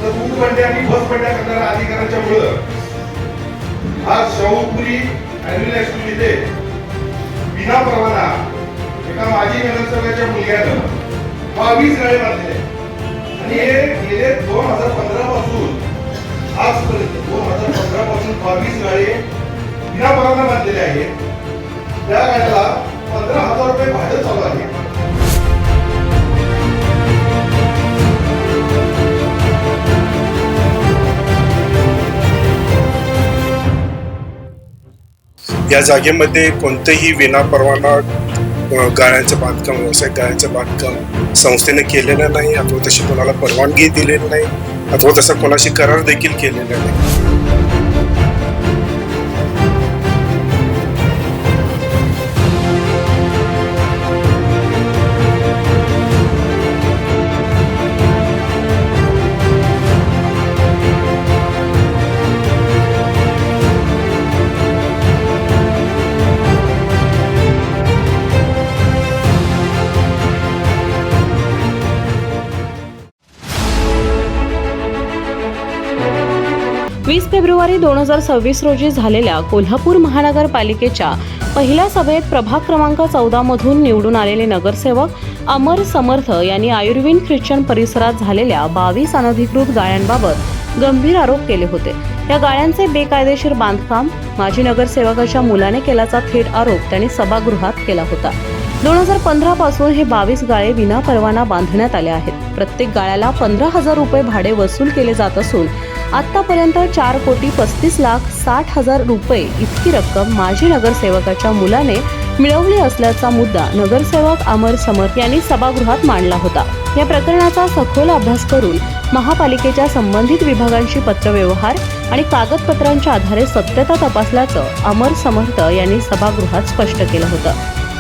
तर दूध बंड्या आणि बस बंड्या करणाऱ्या अधिकाऱ्यांच्या मुळे आज शाहूपुरी ॲम्ब्युलन्स इथे विना परवाना एका माजी नगरसेवकाच्या मुलग्यानं 22 गाळे बांधले आणि हे गेले 2015 पासून आजपर्यंत 2015 पासून 22 गाळे विना परवाना बांधलेले आहेत. त्या गाड्याला 15,000 रुपये भाडं चालू आहे. या जागेमध्ये कोणतेही विनापरवाना गाळ्यांचं बांधकाम, व्यावसायिक गाळ्यांचं बांधकाम संस्थेने केलेलं नाही, अथवा तशी कोणाला परवानगी दिलेली नाही, अथवा तसा कोणाशी करार देखील केलेला नाही. फेब्रुवारी 2026 रोजी झालेल्या कोल्हापूर महानगरपालिकेच्या पहिल्या सभेत प्रभाग क्रमांक 14 मधून निवडून आलेले नगरसेवक अमर समर्थ यांनी आयुर्विन ख्रिश्चन परिसरात झालेल्या 22 अनधिकृत गाळ्यांबाबत गंभीर आरोप केले होते. या गाळ्यांचे बेकायदेशीर बांधकाम माजी नगरसेवकाच्या मुलाने केल्याचा थेट आरोप त्यांनी सभागृहात केला होता. 2015 पासून हे 22 गाळे विनापरवाना बांधण्यात आले आहेत. प्रत्येक गाळ्याला 15,000 रुपये भाडे वसूल केले जात असून आतापर्यंत 4,35,60,000 रुपये इतकी रक्कम माजी नगरसेवकाच्या मुलाने मिळवली असल्याचा मुद्दा नगरसेवक अमर समर्थ यांनी सभागृहात मांडला होता. या प्रकरणाचा सखोल अभ्यास करून महापालिकेच्या संबंधित विभागांशी पत्रव्यवहार आणि कागदपत्रांच्या आधारे सत्यता तपासल्याचं अमर समर्थ यांनी सभागृहात स्पष्ट केलं होतं.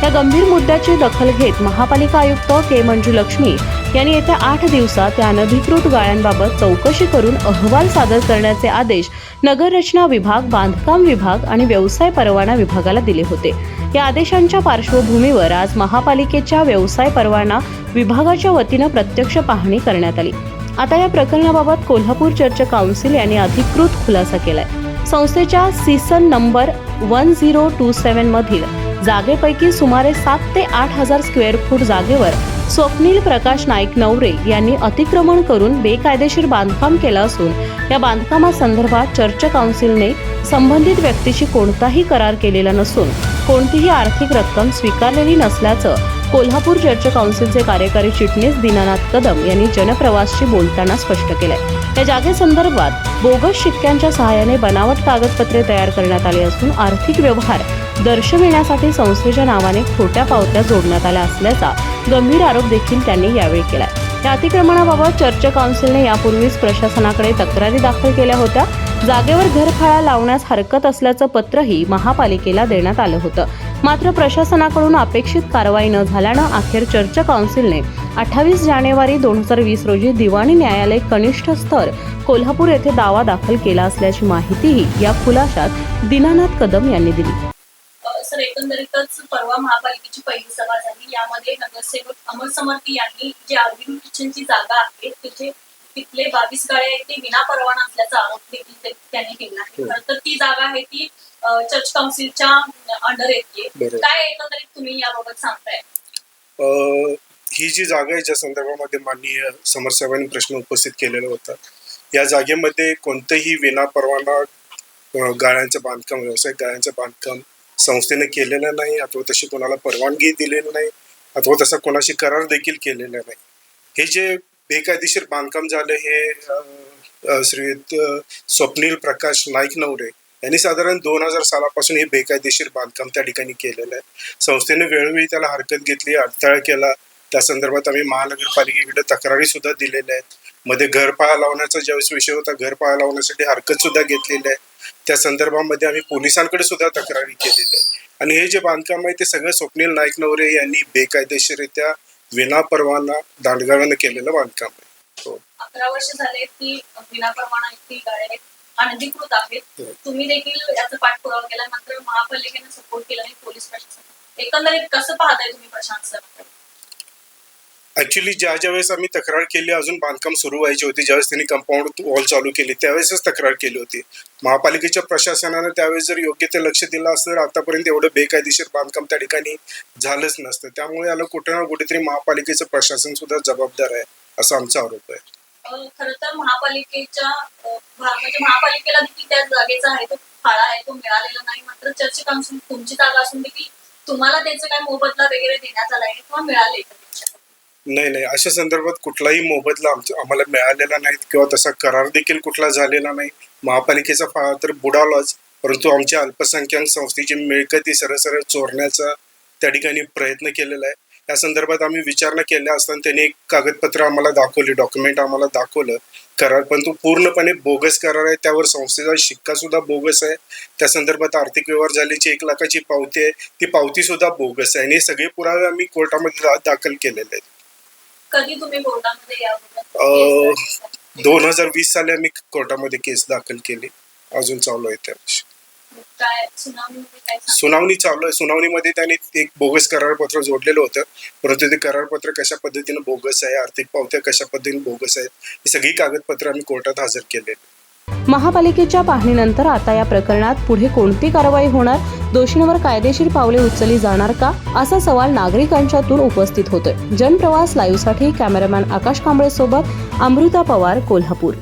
या गंभीर मुद्द्याची दखल घेत महापालिका आयुक्त के. मंजुलक्ष्मी यांनी येत्या 8 दिवसात या अनधिकृत गाळ्यांबाबत चौकशी करून अहवाल सादर करण्याचे आदेश नगररचना विभाग, बांधकाम विभाग आणि व्यवसाय परवाना विभागाला दिले होते. या आदेशांच्या पार्श्वभूमीवर आज महापालिकेच्या व्यवसाय परवाना विभागाच्या वतीनं प्रत्यक्ष पाहणी करण्यात आली. आता या प्रकरणाबाबत कोल्हापूर चर्च काउन्सिल यांनी अधिकृत खुलासा केलाय. संस्थेच्या सीसन नंबर 1027 मधील जागेपैकी सुमारे 7 ते 8 हजार स्क्वेअर फूट जागेवर स्वप्नील प्रकाश नाईक नवरे यांनी अतिक्रमण करून बेकायदेशीर बांधकाम केलं असून या बांधकामासंदर्भात चर्च काउन्सिलने संबंधित व्यक्तीशी कोणताही करार केलेला नसून कोणतीही आर्थिक रक्कम स्वीकारलेली नसल्याचं कोल्हापूर चर्च काउन्सिलचे कार्यकारी चिटणीस दीनानाथ कदम यांनी जनप्रवासशी बोलताना स्पष्ट केलंय. या जागेसंदर्भात बोगस शिक्क्यांच्या सहाय्याने बनावट कागदपत्रे तयार करण्यात आली असून आर्थिक व्यवहार दर्शविण्यासाठी संस्थेच्या नावाने खोट्या पावत्या जोडण्यात आल्या असल्याचा गंभीर आरोप देखील त्यांनी यावेळी केलाय. या अतिक्रमणाबाबत चर्च काउन्सिलने यापूर्वीच प्रशासनाकडे तक्रारी दाखल केल्या होत्या. जागेवर घरफाळा लावण्यास हरकत असल्याचं पत्रही महापालिकेला देण्यात आलं होतं. मात्र प्रशासनाकडून अपेक्षित कारवाई न झाल्यानं अखेर चर्च काउन्सिलने 28 जानेवारी 2020 रोजी दिवाणी न्यायालय कनिष्ठ स्तर कोल्हापूर येथे दावा दाखल केला असल्याची माहितीही या खुलाशात दीनानाथ कदम यांनी दिली. सर, एकंदरीतच परवा महापालिकेची पहिली सभा झाली. यामध्ये नगरसेवक अमर समर्थ यांनी जी आयुर्विन किचनची जागा आहे तिथले 22 गाळे आहेत ते विनापरवाना असल्याचा आरोप देखील त्यांनी केला आहे. खरं तर ती जागा आहे ती चर्च काउन्सिलच्या अंडर येते. काय एकंदरीत तुम्ही याबाबत सांगताय? ही जी जागा आहे ज्या संदर्भामध्ये माननीय समर्थ साहेबांनी प्रश्न उपस्थित केलेला होता, या जागेमध्ये कोणतेही विनापरवाना गाळ्यांचं बांधकाम, व्यावसायिक गाळ्यांचं बांधकाम संस्थेने केलेलं नाही, अथवा तशी कोणाला परवानगी दिलेली नाही, अथवा तसा कोणाशी करार देखील केलेला नाही. हे जे बेकायदेशीर बांधकाम झालं हे श्रीयुत स्वप्नील प्रकाश नाईक नवरे यांनी साधारण 2000 सालापासून हे बेकायदेशीर बांधकाम त्या ठिकाणी केलेलं आहे. संस्थेने वेळोवेळी त्याला हरकत घेतली, अडथळा केला. त्या संदर्भात आम्ही महानगरपालिकेकडे तक्रारी सुद्धा दिलेल्या आहेत. मध्ये घरपाळा लावण्याचा ज्यावेळेस विषय होता, घरपाळा लावण्यासाठी हरकत सुद्धा घेतलेली आहे. त्या संदर्भामध्ये आम्ही पोलिसांकडे सुद्धा तक्रारी केलेली आहे. आणि हे जे बांधकाम आहे ते सगळं स्वप्नील नाईक नवरे यांनी बेकायदेशीरित्या विनापरवाना दांडगाव्यानं केलेलं बांधकाम आहे. 11 वर्ष झाले ती विनापरवाना ती गाळे अनधिकृत आहेत. तुम्ही देखील याचा पाठपुरावा केला, मात्र महापालिकेने सपोर्ट केला नाही, पोलीस प्रशासन. एकंदरीत कसं पाहताय तुम्ही प्रशासन? ऍक्च्युली ज्या वेळेस आम्ही तक्रार केली, अजून बांधकाम सुरू व्हायची होती, ज्यावेळेस त्यांनी कंपाऊंड वॉल चालू केली त्यावेळेसच तक्रार केली होती. महापालिकेच्या प्रशासनानं त्यावेळेस जर योग्य ते लक्ष दिलं असतं तर आतापर्यंत एवढं बेकायदेशीर बांधकाम त्या ठिकाणी झालंच नसतं. त्यामुळे याला कुठे ना कुठेतरी महापालिकेचं प्रशासन सुद्धा जबाबदार आहे असा आमचा आरोप आहे. खरं तर महापालिकेच्या म्हणजे महापालिकेला देखील त्या जागेचा आहे तो फाळा आहे तो मिळालेला नाही. मात्र चर्चेत असून तुमची जागा असून देखील तुम्हाला त्याचा काय मोबदला वगैरे देण्यात आला आहे किंवा मिळाले का? नाही, अशा संदर्भात कुठलाही मोबदला आम्हाला मिळालेला नाही किंवा तसा करार देखील कुठला झालेला नाही. महापालिकेचा फाळा तर बुडालाच, परंतु आमच्या अल्पसंख्याक संस्थेची मिळकती सरळ चोरण्याचा त्या ठिकाणी प्रयत्न केलेला आहे. या संदर्भात आम्ही विचारणा केल्या असताना त्यांनी एक कागदपत्र आम्हाला दाखवली, डॉक्युमेंट आम्हाला दाखवलं करार, पण तो पूर्णपणे बोगस करार आहे. त्यावर संस्थेचा शिक्का सुद्धा बोगस आहे. त्या संदर्भात आर्थिक व्यवहार झाल्याची 1 लाखाची पावती आहे, ती पावती सुद्धा बोगस आहे. आणि हे सगळे पुरावे आम्ही कोर्टामध्ये दाखल केलेले आहेत. कधी तुम्ही कोर्टामध्ये यावं? 2020 साली आम्ही कोर्टामध्ये केस दाखल केली, अजून चालू आहे त्याविषयी काय सुनावणीमध्ये काय सांगता? सुनावणी चालू आहे. सुनावणीमध्ये त्यांनी एक बोगस करारपत्र जोडलेलं होतं, परंतु ते करारपत्र कशा पद्धतीने बोगस आहे, आर्थिक पावत्या कशा पद्धतीने बोगस आहेत, ही सगळी कागदपत्र आम्ही कोर्टात हजर केलेली. महापालिकेच्या पाहणीनंतर आता या प्रकरणात पुढे कोणती कारवाई होणार, दोषींवर कायदेशीर पावले उचलली जाणार का, असा सवाल नागरिकांच्यातून उपस्थित होतोय. जनप्रवास लाईव्हसाठी कॅमेरामॅन आकाश कांबळे सोबत अमृता पवार, कोल्हापूर.